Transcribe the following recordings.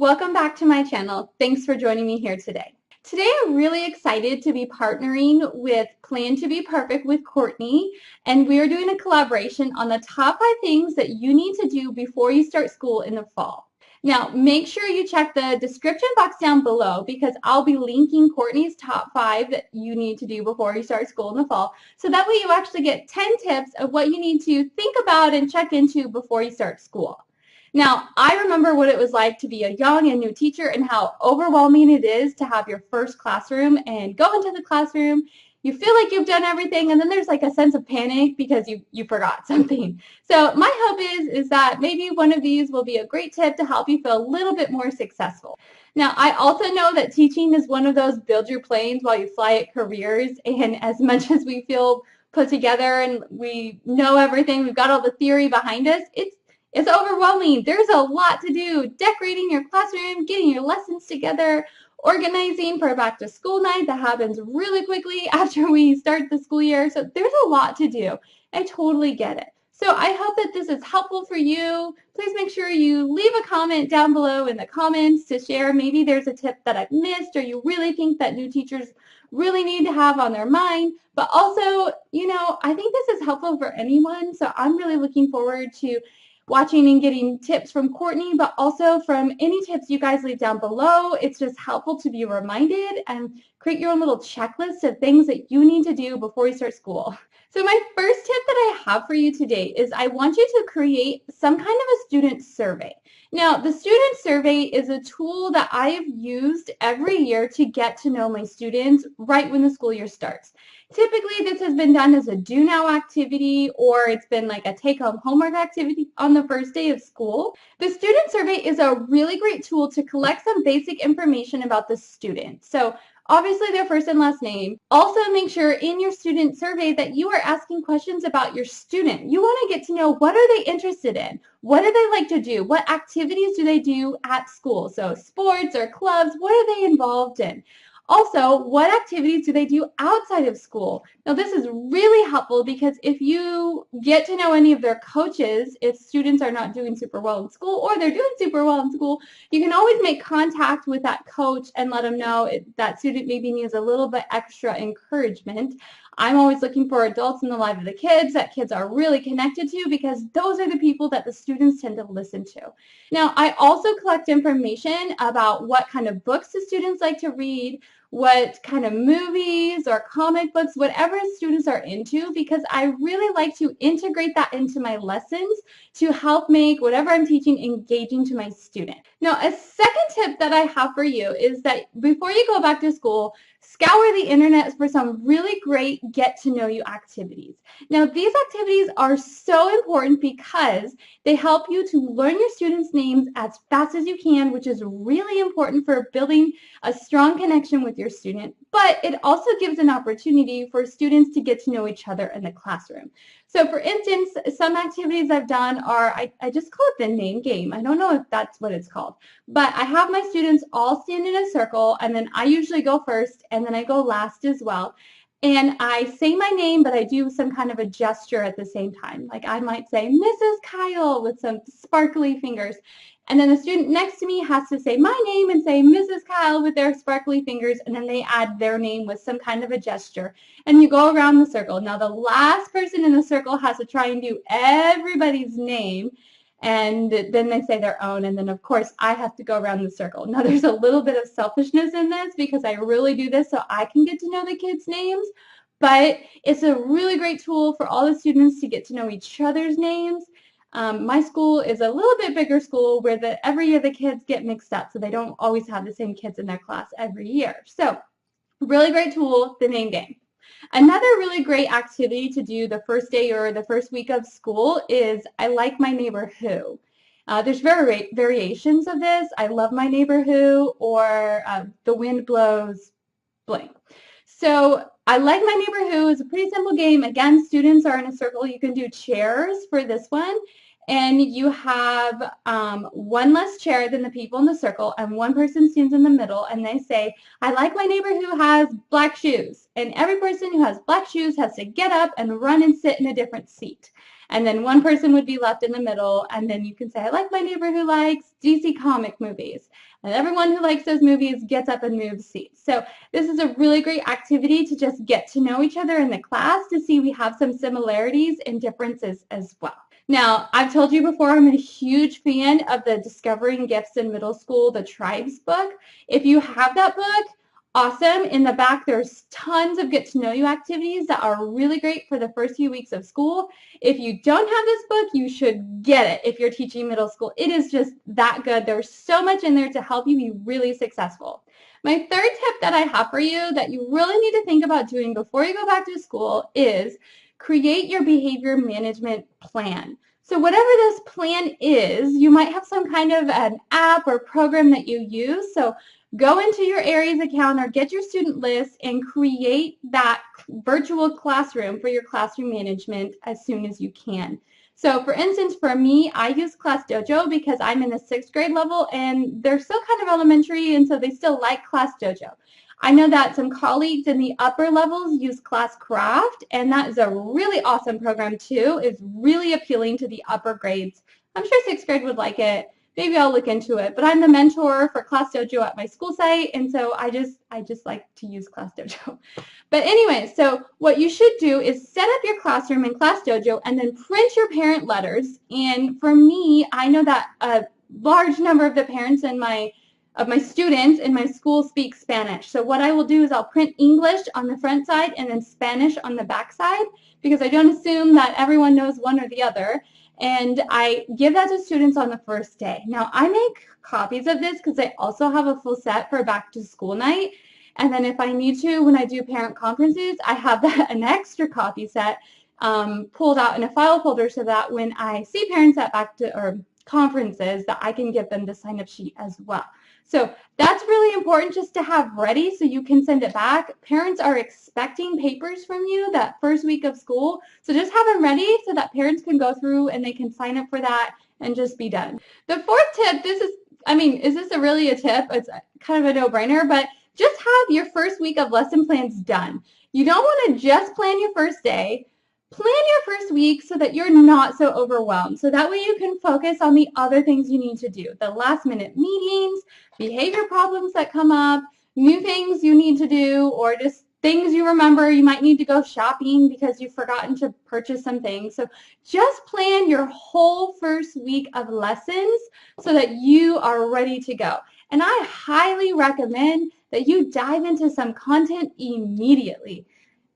Welcome back to my channel. Thanks for joining me here today. Today I'm really excited to be partnering with Plan to Be Perfect with Courtney, and we are doing a collaboration on the top 5 things that you need to do before you start school in the fall. Now, make sure you check the description box down below because I'll be linking Courtney's top 5 that you need to do before you start school in the fall. So that way you actually get 10 tips of what you need to think about and check into before you start school. Now, I remember what it was like to be a young and new teacher and how overwhelming it is to have your first classroom and go into the classroom. You feel like you've done everything, and then there's like a sense of panic because you forgot something. So my hope is that maybe one of these will be a great tip to help you feel a little bit more successful. Now, I also know that teaching is one of those build your planes while you fly it careers, and as much as we feel put together and we know everything, we've got all the theory behind us, it's overwhelming. There's a lot to do. Decorating your classroom, getting your lessons together, organizing for a back to school night that happens really quickly after we start the school year. So there's a lot to do. I totally get it. So I hope that this is helpful for you. Please make sure you leave a comment down below in the comments to share. Maybe there's a tip that I've missed or you really think that new teachers really need to have on their mind. But also, I think this is helpful for anyone. So I'm really looking forward to watching and getting tips from Courtney, but also from any tips you guys leave down below. It's just helpful to be reminded and create your own little checklist of things that you need to do before you start school. So my first tip that I have for you today is I want you to create some kind of a student survey. Now, the student survey is a tool that I have used every year to get to know my students right when the school year starts. Typically, this has been done as a do now activity, or it's been like a take-home homework activity on the first day of school. The student survey is a really great tool to collect some basic information about the student. So obviously their first and last name. Also make sure in your student survey that you are asking questions about your student. You want to get to know what are they interested in? What do they like to do? What activities do they do at school? So sports or clubs, what are they involved in? Also, what activities do they do outside of school? Now, this is really helpful because if you get to know any of their coaches, if students are not doing super well in school or they're doing super well in school, you can always make contact with that coach and let them know that student maybe needs a little bit extra encouragement. I'm always looking for adults in the life of the kids that kids are really connected to because those are the people that the students tend to listen to. Now, I also collect information about what kind of books the students like to read, what kind of movies or comic books, whatever students are into, because I really like to integrate that into my lessons to help make whatever I'm teaching engaging to my student. Now, a second tip that I have for you is that before you go back to school, scour the internet for some really great get-to-know-you activities. Now, these activities are so important because they help you to learn your students' names as fast as you can, which is really important for building a strong connection with your student, but it also gives an opportunity for students to get to know each other in the classroom. So for instance, some activities I've done are, I just call it the name game. I don't know if that's what it's called, but I have my students all stand in a circle, and then I usually go first, and then I go last as well. And I say my name, but I do some kind of a gesture at the same time. Like I might say, Mrs. Kyle, with some sparkly fingers. And then the student next to me has to say my name and say Mrs. Kyle with their sparkly fingers, and then they add their name with some kind of a gesture. And you go around the circle. Now the last person in the circle has to try and do everybody's name, and then they say their own, and then of course I have to go around the circle. Now there's a little bit of selfishness in this because I really do this so I can get to know the kids' names, but it's a really great tool for all the students to get to know each other's names. My school is a little bit bigger school where every year the kids get mixed up, so they don't always have the same kids in their class every year. So really great tool, the name game. Another really great activity to do the first day or the first week of school is I like my neighbor who. There's variations of this. I love my neighbor who, or the wind blows blank. So I like my neighbor who is a pretty simple game. Again, students are in a circle. You can do chairs for this one. And you have one less chair than the people in the circle, and one person stands in the middle, and they say, I like my neighbor who has black shoes. And every person who has black shoes has to get up and run and sit in a different seat. And then one person would be left in the middle, and then you can say, I like my neighbor who likes DC comic movies. And everyone who likes those movies gets up and moves seats. So this is a really great activity to just get to know each other in the class, to see we have some similarities and differences as well. Now, I've told you before, I'm a huge fan of the Discovering Gifts in Middle School, the Tribes book. If you have that book, awesome. In the back, there's tons of get to know you activities that are really great for the first few weeks of school. If you don't have this book, you should get it if you're teaching middle school. It is just that good. There's so much in there to help you be really successful. My third tip that I have for you that you really need to think about doing before you go back to school is create your behavior management plan. So whatever this plan is, you might have some kind of an app or program that you use. So go into your Aries account or get your student list and create that virtual classroom for your classroom management as soon as you can. So for instance, for me, I use Class Dojo because I'm in the 6th grade level and they're still kind of elementary, and so they still like Class Dojo. I know that some colleagues in the upper levels use Class Craft, and that is a really awesome program too. It's really appealing to the upper grades. I'm sure 6th grade would like it. Maybe I'll look into it, but I'm the mentor for Class Dojo at my school site, and so I just like to use Class Dojo. But anyway, so what you should do is set up your classroom in Class Dojo and then print your parent letters. And for me, I know that a large number of the parents of my students in my school speak Spanish. So what I will do is I'll print English on the front side and then Spanish on the back side, because I don't assume that everyone knows one or the other. And I give that to students on the first day. Now, I make copies of this because I also have a full set for back to school night. And then if I need to, when I do parent conferences, I have an extra copy set pulled out in a file folder so that when I see parents at conferences, that I can give them the sign-up sheet as well. So that's really important just to have ready so you can send it back. Parents are expecting papers from you that first week of school, so just have them ready so that parents can go through and they can sign up for that and just be done. The fourth tip, is this really a tip? It's kind of a no-brainer, but just have your first week of lesson plans done. You don't want to just plan your first day. Plan your first week so that you're not so overwhelmed. So that way you can focus on the other things you need to do. The last minute meetings, behavior problems that come up, new things you need to do, or just things you remember. You might need to go shopping because you've forgotten to purchase some things. So just plan your whole first week of lessons so that you are ready to go. And I highly recommend that you dive into some content immediately.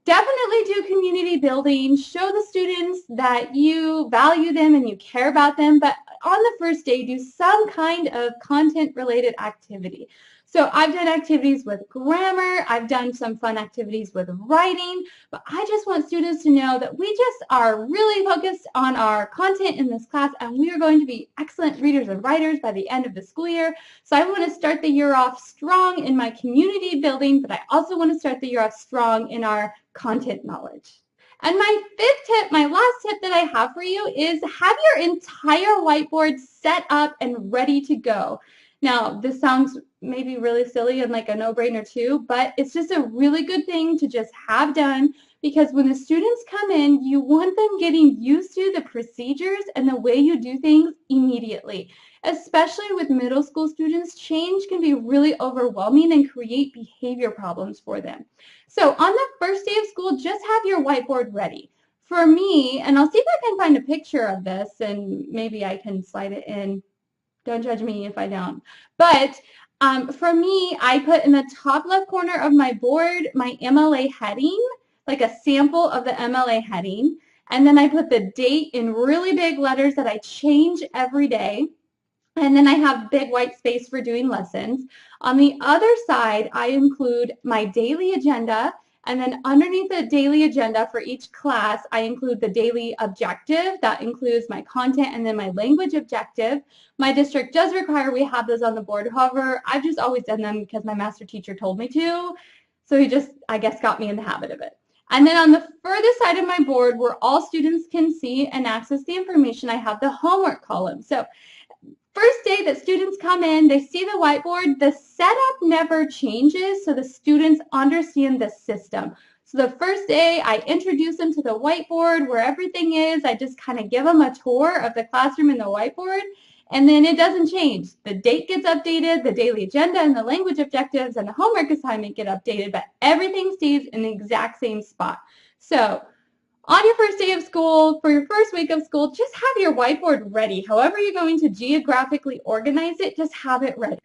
Definitely do community building, show the students that you value them and you care about them, but on the first day, do some kind of content-related activity. So I've done activities with grammar, I've done some fun activities with writing, but I just want students to know that we just are really focused on our content in this class, and we are going to be excellent readers and writers by the end of the school year. So I want to start the year off strong in my community building, but I also want to start the year off strong in our content knowledge. And my fifth tip, my last tip that I have for you is have your entire whiteboard set up and ready to go. Now, this sounds maybe really silly and like a no-brainer too, but it's just a really good thing to just have done, because when the students come in, you want them getting used to the procedures and the way you do things immediately. Especially with middle school students, change can be really overwhelming and create behavior problems for them. So on the first day of school, just have your whiteboard ready. For me, and I'll see if I can find a picture of this and maybe I can slide it in. Don't judge me if I don't. But for me, I put in the top left corner of my board my MLA heading, like a sample of the MLA heading. And then I put the date in really big letters that I change every day. And then I have big white space for doing lessons. On the other side, I include my daily agenda. And then underneath the daily agenda for each class, I include the daily objective. That includes my content and then my language objective. My district does require we have those on the board. However, I've just always done them because my master teacher told me to. So he just, I guess, got me in the habit of it. And then on the further side of my board, where all students can see and access the information, I have the homework column. So first day that students come in, they see the whiteboard, the setup never changes, so the students understand the system. So the first day, I introduce them to the whiteboard where everything is. I just kind of give them a tour of the classroom and the whiteboard, and then it doesn't change. The date gets updated, the daily agenda and the language objectives and the homework assignment get updated, but everything stays in the exact same spot. So on your first day of school, for your first week of school, just have your whiteboard ready. However you're going to geographically organize it, just have it ready.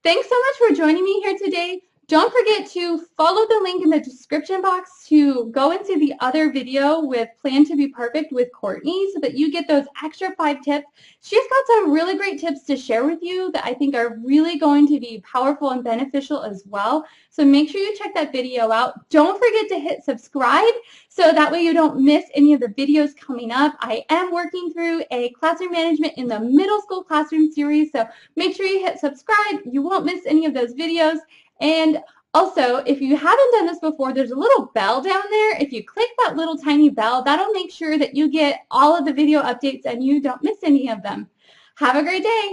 Thanks so much for joining me here today. Don't forget to follow the link in the description box to go and see the other video with Plan to Be Perfect with Courtney so that you get those extra 5 tips. She's got some really great tips to share with you that I think are really going to be powerful and beneficial as well. So make sure you check that video out. Don't forget to hit subscribe so that way you don't miss any of the videos coming up. I am working through a classroom management in the middle school classroom series, so make sure you hit subscribe. You won't miss any of those videos. And also, if you haven't done this before, there's a little bell down there. If you click that little tiny bell, that'll make sure that you get all of the video updates and you don't miss any of them. Have a great day.